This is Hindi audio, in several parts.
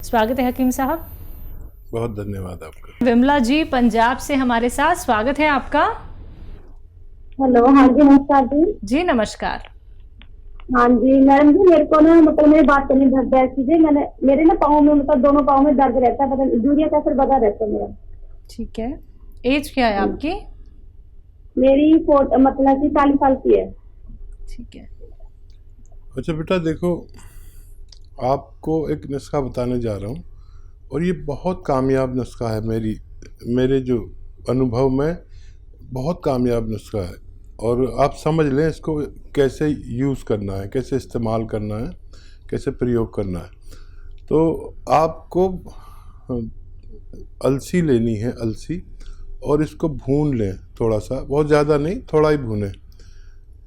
स्वागत है हकीम साहब। बहुत धन्यवाद आपका। विमला जी पंजाब से हमारे साथ, स्वागत है आपका। हेलो, हाँ जी नमस्कार जी। जी नमस्कार। हाँ जी मैडम जी, मेरे को ना मतलब मेरी बात करनी दर्द है कीजिए। मैंने मेरे ना पाँव में मतलब दोनों पाँव में दर्द रहता है, पता यूरिक एसिड बढ़ा रहता है मेरा। ठीक है, एज क्या है आपकी? मेरी मतलब कि 40 साल की है। ठीक है। अच्छा बेटा देखो, आपको एक नुस्खा बताने जा रहा हूँ और ये बहुत कामयाब नुस्खा है। मेरे जो अनुभव में बहुत कामयाब नुस्खा है और आप समझ लें इसको कैसे यूज़ करना है, कैसे इस्तेमाल करना है, कैसे प्रयोग करना है। तो आपको अलसी लेनी है, अलसी, और इसको भून लें थोड़ा सा, बहुत ज़्यादा नहीं, थोड़ा ही भूनें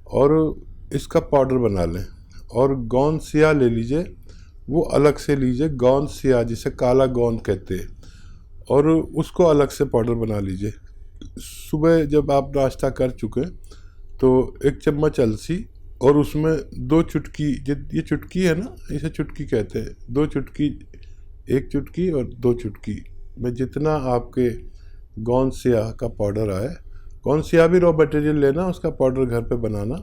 और इसका पाउडर बना लें। और गोंद सिया ले लीजिए, वो अलग से लीजिए, गोंद सिया जिसे काला गोंद कहते हैं, और उसको अलग से पाउडर बना लीजिए। सुबह जब आप नाश्ता कर चुके तो 1 चम्मच अलसी और उसमें 2 चुटकी, ये चुटकी है ना, इसे चुटकी कहते हैं, 2 चुटकी, 1 चुटकी और 2 चुटकी में जितना आपके गोंद सिया का पाउडर आए, गोंद सिया भी रॉ मटेरियल लेना, उसका पाउडर घर पे बनाना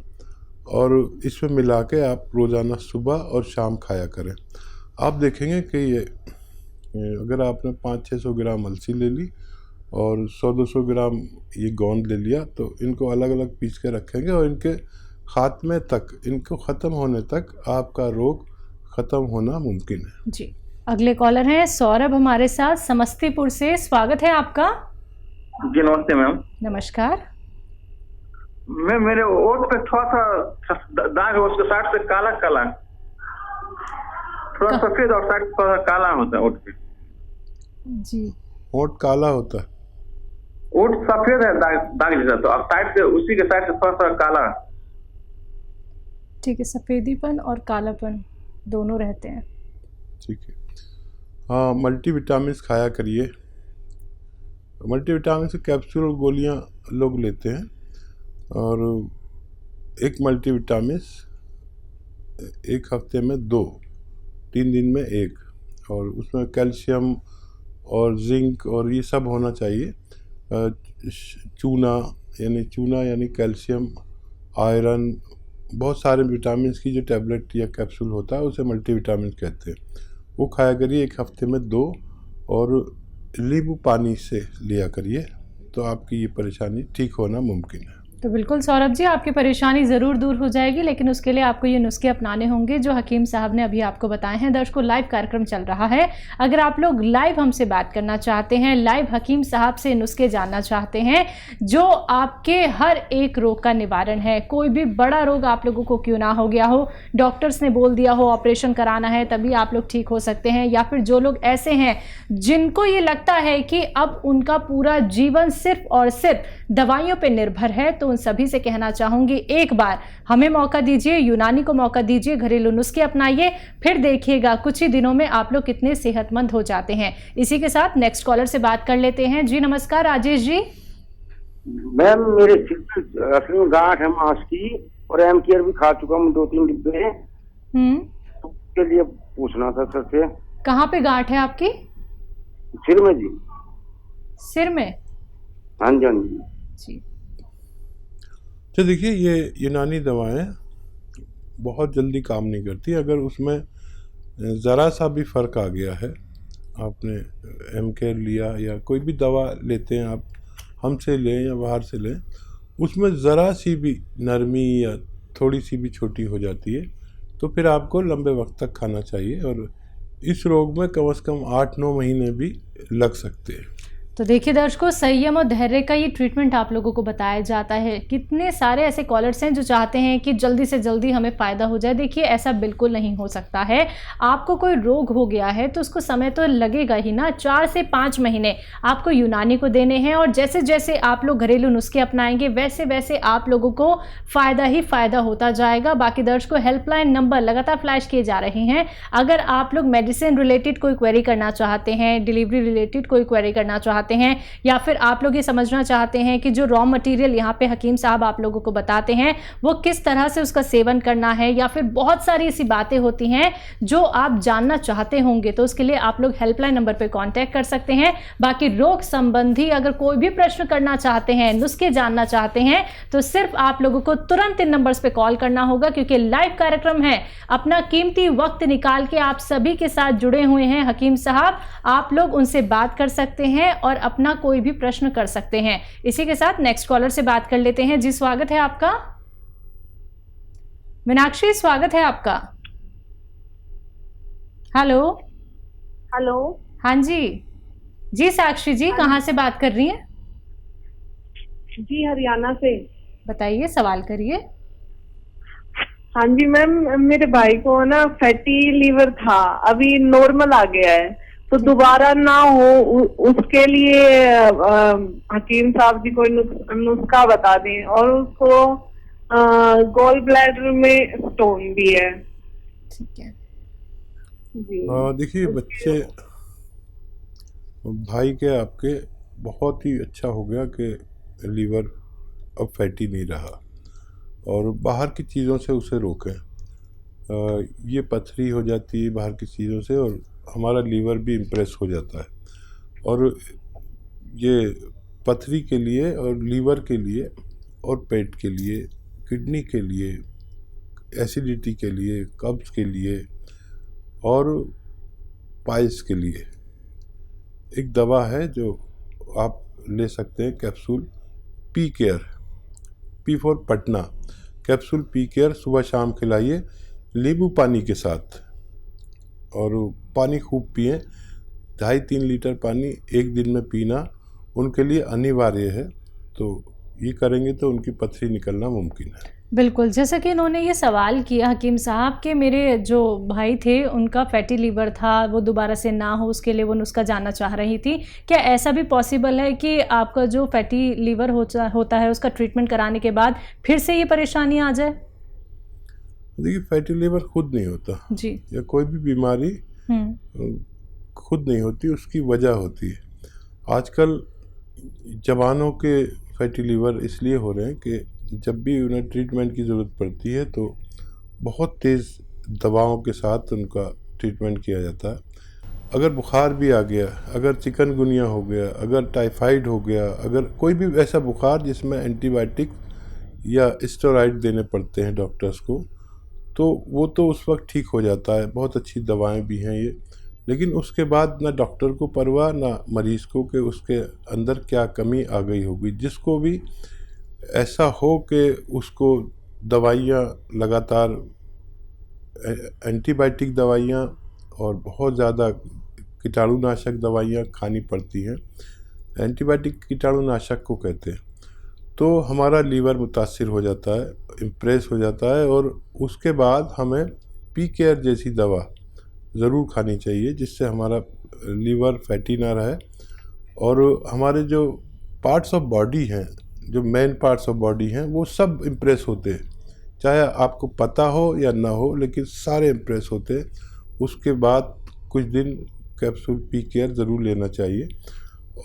और इसमें मिला के आप रोज़ाना सुबह और शाम खाया करें। आप देखेंगे कि ये अगर आपने 500-600 ग्राम अलसी ले ली और 100-200 ग्राम ये गोंद ले लिया तो इनको अलग अलग पीस के रखेंगे और इनके खात्मे तक, इनको ख़त्म होने तक आपका रोग ख़त्म होना मुमकिन है। जी, अगले कॉलर हैं सौरभ हमारे साथ समस्तीपुर से, स्वागत है आपका। जी नमस्ते मैम। नमस्कार। मैम मेरे ओठ पे थोड़ा सा दाग है, उसके साइड से काला काला, थोड़ा सफेद और साइड थोड़ा काला होता है ओठ पे। जी, ओठ काला होता है? ओठ सफेद है दाग जैसा, तो अब साइड से उसी के साइड से थोड़ा सा काला। ठीक है, सफेदीपन और कालापन दोनों रहते हैं। ठीक है, हाँ, मल्टीविटामिन खाया करिए। मल्टीविटामिन कैप्सूल और गोलियां लोग लेते हैं और एक मल्टीविटामिन 1 हफ्ते में 2, 3 दिन में 1, और उसमें कैल्शियम और जिंक और ये सब होना चाहिए। चूना यानी कैल्शियम, आयरन, बहुत सारे विटामिन की जो टैबलेट या कैप्सूल होता है उसे मल्टीविटामिन कहते हैं। वो खाया करिए 1 हफ्ते में 2, और नींबू पानी से लिया करिए, तो आपकी ये परेशानी ठीक होना मुमकिन है। तो बिल्कुल सौरभ जी, आपकी परेशानी ज़रूर दूर हो जाएगी, लेकिन उसके लिए आपको ये नुस्खे अपनाने होंगे जो हकीम साहब ने अभी आपको बताए हैं। दर्शकों, लाइव कार्यक्रम चल रहा है, अगर आप लोग लाइव हमसे बात करना चाहते हैं, लाइव हकीम साहब से नुस्खे जानना चाहते हैं जो आपके हर एक रोग का निवारण है, कोई भी बड़ा रोग आप लोगों को क्यों ना हो गया हो, डॉक्टर्स ने बोल दिया हो ऑपरेशन कराना है तभी आप लोग ठीक हो सकते हैं, या फिर जो लोग ऐसे हैं जिनको ये लगता है कि अब उनका पूरा जीवन सिर्फ और सिर्फ दवाइयों पर निर्भर है, तो उन सभी से कहना चाहूंगी एक बार हमें मौका दीजिए, यूनानी को मौका दीजिए, घरेलू नुस्खे अपनाइए, फिर देखिएगा कुछ ही दिनों में आप लोग कितने सेहतमंद हो जाते हैं। इसी के साथ नेक्स्ट कॉलर से बात कर लेते हैं। जी नमस्कार, राजेश जी। मैम मेरे सिर में असली में गांठ है मांस की, और एम केयर भी खा चुका हूँ 2-3 डिब्बे। तो उसके लिए पूछना था सर से। कहाँ पे गांठ है आपकी? सिर में जी। सिर में? हाँ जी, हाँ जी जी। तो देखिए, ये यूनानी दवाएं बहुत जल्दी काम नहीं करती। अगर उसमें ज़रा सा भी फ़र्क आ गया है, आपने एम केयर लिया या कोई भी दवा लेते हैं आप, हमसे लें या बाहर से लें, उसमें ज़रा सी भी नरमी या थोड़ी सी भी छोटी हो जाती है तो फिर आपको लंबे वक्त तक खाना चाहिए, और इस रोग में कम से कम 8-9 महीने भी लग सकते हैं। तो देखिए दर्शकों, संयम और धैर्य का ये ट्रीटमेंट आप लोगों को बताया जाता है। कितने सारे ऐसे कॉलर्स हैं जो चाहते हैं कि जल्दी से जल्दी हमें फ़ायदा हो जाए। देखिए, ऐसा बिल्कुल नहीं हो सकता है। आपको कोई रोग हो गया है तो उसको समय तो लगेगा ही ना, 4 से 5 महीने आपको यूनानी को देने हैं, और जैसे जैसे आप लोग घरेलू नुस्खे अपनाएंगे वैसे वैसे आप लोगों को फ़ायदा ही फ़ायदा होता जाएगा। बाकी दर्शकों, हेल्पलाइन नंबर लगातार फ्लैश किए जा रहे हैं। अगर आप लोग मेडिसिन रिलेटेड कोई क्वेरी करना चाहते हैं, डिलीवरी रिलेटेड कोई क्वेरी करना चाहते चाहते हैं, या फिर आप लोग ये समझना चाहते हैं कि जो रॉ मटेरियल यहाँ पे हकीम साहब आप लोगों को बताते हैं वो किस तरह से उसका सेवन करना है, या फिर बहुत सारी ऐसी बातें होती हैं जो आप जानना चाहते होंगे, तो उसके लिए आप लोग हेल्पलाइन नंबर पर कॉन्टैक्ट कर सकते हैं। बाकी रोग संबंधी अगर कोई भी प्रश्न करना चाहते हैं, नुस्खे जानना चाहते हैं, तो सिर्फ आप लोगों को तुरंत इन नंबर्स पे कॉल करना होगा, क्योंकि लाइव कार्यक्रम है। अपना कीमती वक्त निकाल के आप सभी के साथ जुड़े हुए हैं हकीम साहब, आप लोग उनसे बात कर सकते हैं और अपना कोई भी प्रश्न कर सकते हैं। इसी के साथ नेक्स्ट कॉलर से बात कर लेते हैं। जी स्वागत है आपका। मीनाक्षी स्वागत है आपका। हेलो। हेलो। हाँ जी। जी साक्षी जी, कहाँ से बात कर रही हैं? जी हरियाणा से। बताइए, सवाल करिए। हाँ जी मैम, मेरे भाई को ना फैटी लीवर था, अभी नॉर्मल आ गया है, तो दोबारा ना हो उसके लिए हकीम साहब जी कोई नुस्खा बता दें। और उसको गॉल ब्लैडर में स्टोन भी है। ठीक है जी। देखिए बच्चे, भाई के आपके बहुत ही अच्छा हो गया कि लीवर अब फैटी नहीं रहा, और बाहर की चीज़ों से उसे रोकें। ये पथरी हो जाती है बाहर की चीज़ों से, और हमारा लीवर भी इम्प्रेस हो जाता है। और ये पथरी के लिए और लीवर के लिए और पेट के लिए, किडनी के लिए, एसिडिटी के लिए, कब्ज़ के लिए और पाइल्स के लिए एक दवा है जो आप ले सकते हैं, capsule P care, P for Patna. Capsule P care सुबह शाम खिलाइए नींबू पानी के साथ, और पानी खूब पिए। 2.5-3 लीटर पानी एक दिन में पीना उनके लिए अनिवार्य है। तो ये करेंगे तो उनकी पथरी निकलना मुमकिन है। बिल्कुल, जैसा कि इन्होंने ये सवाल किया हकीम साहब कि मेरे जो भाई थे उनका फैटी लीवर था, वो दोबारा से ना हो उसके लिए वो नुस्खा जानना चाह रही थी। क्या ऐसा भी पॉसिबल है कि आपका जो फैटी लीवर होता है उसका ट्रीटमेंट कराने के बाद फिर से ये परेशानी आ जाए? देखिए, फैटी लीवर खुद नहीं होता जी, या कोई भी बीमारी खुद नहीं होती, उसकी वजह होती है। आजकल जवानों के फैटी लीवर इसलिए हो रहे हैं कि जब भी उन्हें ट्रीटमेंट की ज़रूरत पड़ती है तो बहुत तेज़ दवाओं के साथ उनका ट्रीटमेंट किया जाता है। अगर बुखार भी आ गया, अगर चिकनगुनिया हो गया, अगर टाइफाइड हो गया, अगर कोई भी ऐसा बुखार जिसमें एंटीबायोटिक या स्टेरॉइड देने पड़ते हैं डॉक्टर्स को, तो वो तो उस वक्त ठीक हो जाता है। बहुत अच्छी दवाएं भी हैं ये, लेकिन उसके बाद ना डॉक्टर को परवाह ना मरीज़ को कि उसके अंदर क्या कमी आ गई होगी। जिसको भी ऐसा हो कि उसको दवाइयाँ लगातार, एंटीबायोटिक दवाइयाँ और बहुत ज़्यादा कीटाणुनाशक दवाइयाँ खानी पड़ती हैं। एंटीबायोटिक कीटाणुनाशक को कहते हैं। तो हमारा लीवर मुतासिर हो जाता है, इम्प्रेस हो जाता है, और उसके बाद हमें पी केयर जैसी दवा ज़रूर खानी चाहिए जिससे हमारा लीवर फैटी ना रहे, और हमारे जो पार्ट्स ऑफ बॉडी हैं, जो मेन पार्ट्स ऑफ बॉडी हैं, वो सब इम्प्रेस होते हैं, चाहे आपको पता हो या ना हो, लेकिन सारे इम्प्रेस होते हैं। उसके बाद कुछ दिन कैप्सूल पी केयर ज़रूर लेना चाहिए।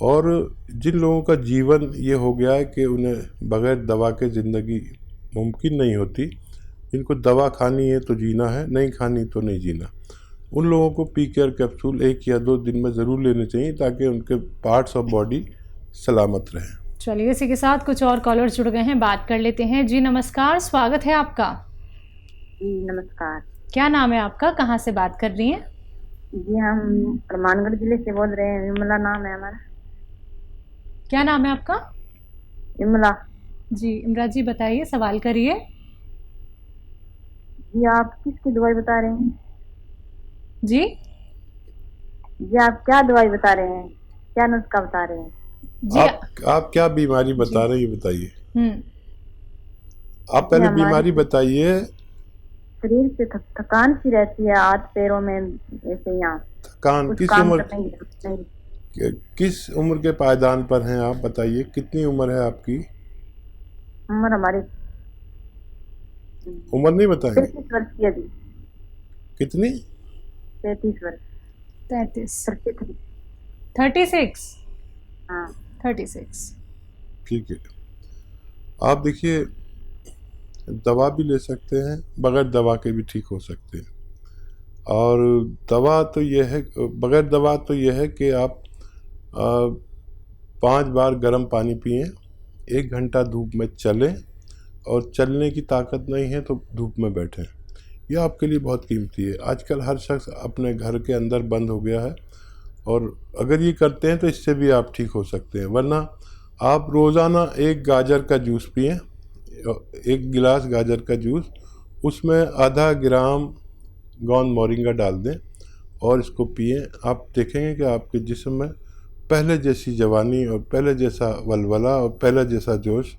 और जिन लोगों का जीवन ये हो गया है कि उन्हें बग़ैर दवा के ज़िंदगी मुमकिन नहीं होती, इनको दवा खानी है तो जीना है, नहीं खानी तो नहीं जीना, उन लोगों को पी केयर कैप्सूल 1 या 2 दिन में ज़रूर लेने चाहिए ताकि उनके पार्ट्स ऑफ बॉडी सलामत रहें। चलिए, इसी के साथ कुछ और कॉलर्स जुड़ गए हैं, बात कर लेते हैं। जी नमस्कार, स्वागत है आपका। जी नमस्कार। क्या नाम है आपका, कहाँ से बात कर रही हैं? जी हम हनुमानगढ़ जिले से बोल रहे हैं, विमला नाम है हमारा। क्या नाम है आपका? विमला। जी इमरा जी, बताइए, सवाल करिए। जी आप किसकी दवाई बता रहे हैं? जी आप क्या दवाई बता रहे हैं, क्या नुस्खा बता रहे हैं? जी आप क्या बीमारी बता रहे हैं, ये बताइए। आप पहले हमारी बीमारी बताइए। शरीर से थकान सी रहती है, हाथ पैरों में ऐसे यहाँ थकान कुछ किस काम उम्र, नहीं। किस उम्र के पायदान पर हैं आप, बताइए। कितनी उम्र है आपकी? उम्र हमारी उम्र नहीं बताएंगे? 33 वर्ष की है जी। कितनी? 33 वर्ष। 33 33। 36 हाँ 36। ठीक है, आप देखिए दवा भी ले सकते हैं, बगैर दवा के भी ठीक हो सकते हैं। और दवा तो यह है, बगैर दवा तो यह है कि आप 5 बार गर्म पानी पिएं, 1 घंटा धूप में चलें, और चलने की ताकत नहीं है तो धूप में बैठें। यह आपके लिए बहुत कीमती है। आजकल हर शख्स अपने घर के अंदर बंद हो गया है, और अगर ये करते हैं तो इससे भी आप ठीक हो सकते हैं। वरना आप रोज़ाना 1 गाजर का जूस पिएं, 1 गिलास गाजर का जूस, उसमें आधा ग्राम गोंद मोरिंगा डाल दें और इसको पिएं। आप देखेंगे कि आपके जिस्म में पहले जैसी जवानी और पहले जैसा वलवला और पहले जैसा जोश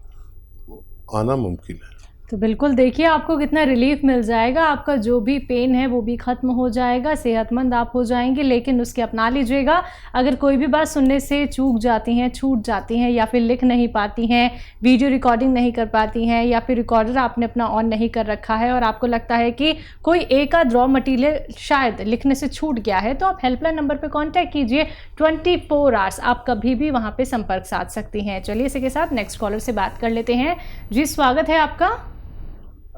आना मुमकिन है। तो बिल्कुल देखिए आपको कितना रिलीफ मिल जाएगा, आपका जो भी पेन है वो भी ख़त्म हो जाएगा, सेहतमंद आप हो जाएंगे। लेकिन उसके अपना लीजिएगा। अगर कोई भी बात सुनने से चूक जाती हैं, छूट जाती हैं, या फिर लिख नहीं पाती हैं, वीडियो रिकॉर्डिंग नहीं कर पाती हैं, या फिर रिकॉर्डर आपने अपना ऑन नहीं कर रखा है और आपको लगता है कि कोई एक आध रॉ मटीरियल शायद लिखने से छूट गया है, तो आप हेल्पलाइन नंबर पर कॉन्टैक्ट कीजिए। 24 आवर्स आप कभी भी वहाँ पर संपर्क साध सकती हैं। चलिए इसी के साथ नेक्स्ट कॉलर से बात कर लेते हैं। जी स्वागत है आपका।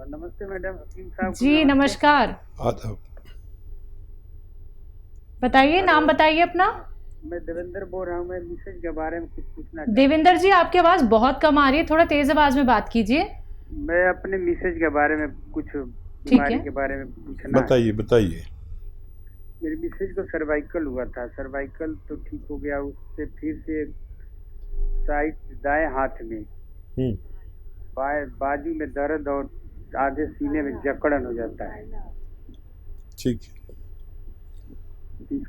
नमस्ते मैडम, हकीम साहब जी नमस्कार, आदाब। बताइए, नाम बताइए अपना। मैं देवेंद्र बोल रहा हूँ। मैं मिसेज के बारे में कुछ पूछना देवेंद्र जी आपकी आवाज़ बहुत कम आ रही है, थोड़ा तेज आवाज में बात कीजिए। मैं अपने मिसेज के बारे में कुछ बीमारी के बारे में पूछना बताइए बताइए। मेरी मिसेज को सर्वाइकल हुआ था, सर्वाइकल तो ठीक हो गया, उससे फिर से साइड दाएं हाथ में बाजू में दर्द और आधे सीने में जकड़न हो जाता है। ठीक है,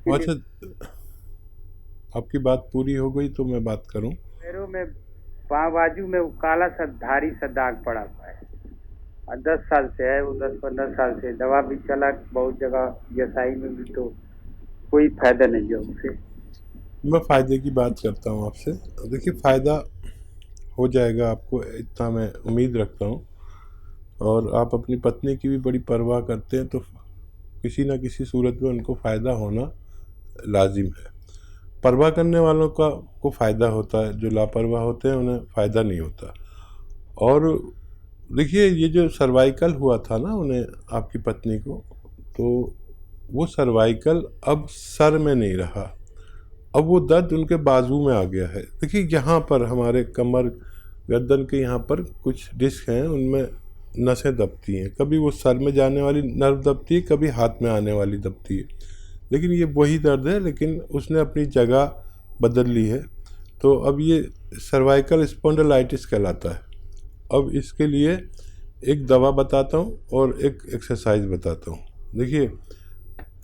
अच्छा आपकी बात पूरी हो गई तो मैं बात करूं। पैरों में बाजू में वो काला सा धारी सा दाग पड़ा हुआ है, और 10 साल से है वो, 10-15 साल से दवा भी चला बहुत जगह, जसाई में भी, तो कोई फायदा नहीं है उससे। मैं फ़ायदे की बात करता हूं आपसे। देखिए फ़ायदा हो जाएगा आपको, इतना मैं उम्मीद रखता हूं। और आप अपनी पत्नी की भी बड़ी परवाह करते हैं, तो किसी न किसी सूरत में उनको फ़ायदा होना लाजिम है। परवाह करने वालों को फ़ायदा होता है, जो लापरवाह होते हैं उन्हें फ़ायदा नहीं होता। और देखिए ये जो सर्वाइकल हुआ था ना उन्हें, आपकी पत्नी को, तो वो सर्वाइकल अब सर में नहीं रहा, अब वो दर्द उनके बाजू में आ गया है। देखिए यहाँ पर हमारे कमर गर्दन के यहाँ पर कुछ डिस्क हैं, उनमें नसें दबती हैं। कभी वो सर में जाने वाली नर्व दबती है, कभी हाथ में आने वाली दबती है, लेकिन ये वही दर्द है, लेकिन उसने अपनी जगह बदल ली है। तो अब ये सर्वाइकल स्पॉन्डिलाइटिस कहलाता है। अब इसके लिए एक दवा बताता हूँ और एक एक्सरसाइज बताता हूँ। देखिए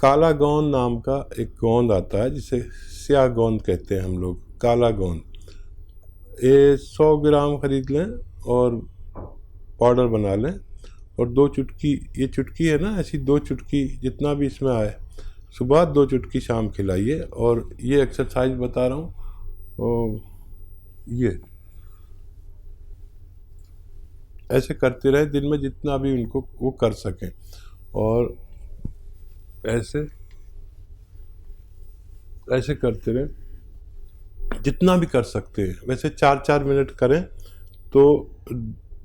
काला गोंद नाम का एक गोंद आता है, जिसे स्याह गोंद कहते हैं हम लोग, काला गोंद। ये 100 ग्राम खरीद लें और पाउडर बना लें, और 2 चुटकी, ये चुटकी है ना, ऐसी 2 चुटकी जितना भी इसमें आए, सुबह 2 चुटकी शाम खिलाइए। और ये एक्सरसाइज बता रहा हूँ, ये ऐसे करते रहे दिन में जितना भी उनको वो कर सकें, और ऐसे ऐसे करते रहे जितना भी कर सकते हैं। वैसे 4-4 मिनट करें तो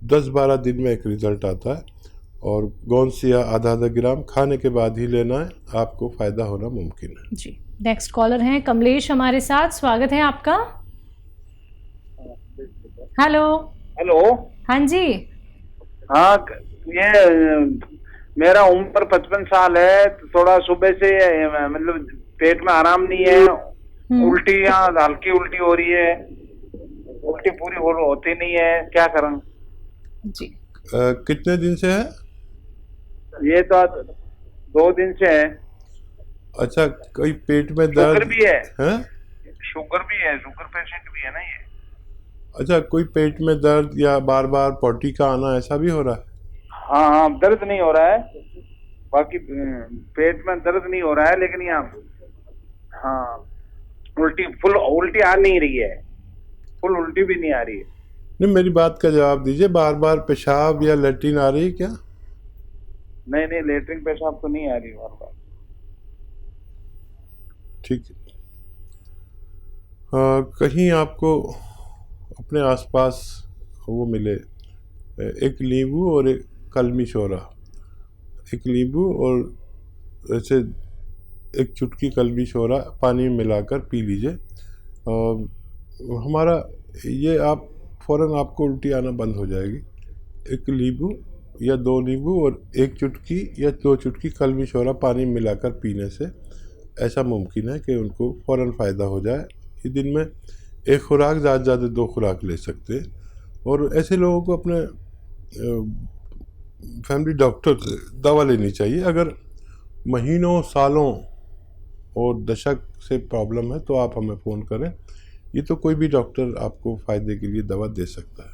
10-12 दिन में एक रिज़ल्ट आता है। और गोंद सिया आधा ग्राम खाने के बाद ही लेना है, आपको फ़ायदा होना मुमकिन है। जी नेक्स्ट कॉलर हैं कमलेश हमारे साथ, स्वागत है आपका। Hello hello. हाँ जी। हाँ, ये मेरा उम्र 55 साल है, तो थोड़ा सुबह से मतलब पेट में आराम नहीं है, उल्टियाँ, हल्की उल्टी हो रही है, उल्टी पूरी होती नहीं है, क्या करें जी। कितने दिन से है? ये तो 2 दिन से है। अच्छा, कोई पेट में दर्द? शुगर भी है, हैं? शुगर भी है, शुगर पेशेंट भी है ना ये। अच्छा, कोई पेट में दर्द या बार बार पोटी का आना, ऐसा भी हो रहा है? हाँ हाँ, दर्द नहीं हो रहा है, बाकी पेट में दर्द नहीं हो रहा है, लेकिन यहाँ हाँ फुल उल्टी आ नहीं रही है, फुल उल्टी भी नहीं आ रही है। नहीं, मेरी बात का जवाब दीजिए, बार बार पेशाब या लैट्रिन आ रही है क्या? नहीं नहीं, लेटरिन पेशाब तो नहीं आ रही बार बार। ठीक है, कहीं आपको अपने आसपास वो मिले, एक नींबू और एक कलमी शोरा, एक नींबू और ऐसे एक चुटकी कलमी शोरा पानी में मिलाकर पी लीजिए। हमारा ये आप फ़ौरन आपको उल्टी आना बंद हो जाएगी। एक नींबू या 2 नींबू और एक चुटकी या 2 चुटकी कलमी शोरा पानी में मिलाकर पीने से ऐसा मुमकिन है कि उनको फ़ौरन फ़ायदा हो जाए। ये दिन में एक खुराक ज़्यादा 2 खुराक ले सकते हैं। और ऐसे लोगों को अपने फैमिली डॉक्टर से दवा लेनी चाहिए। अगर महीनों, सालों और दशक से प्रॉब्लम है तो आप हमें फ़ोन करें। ये तो कोई भी डॉक्टर आपको फ़ायदे के लिए दवा दे सकता है।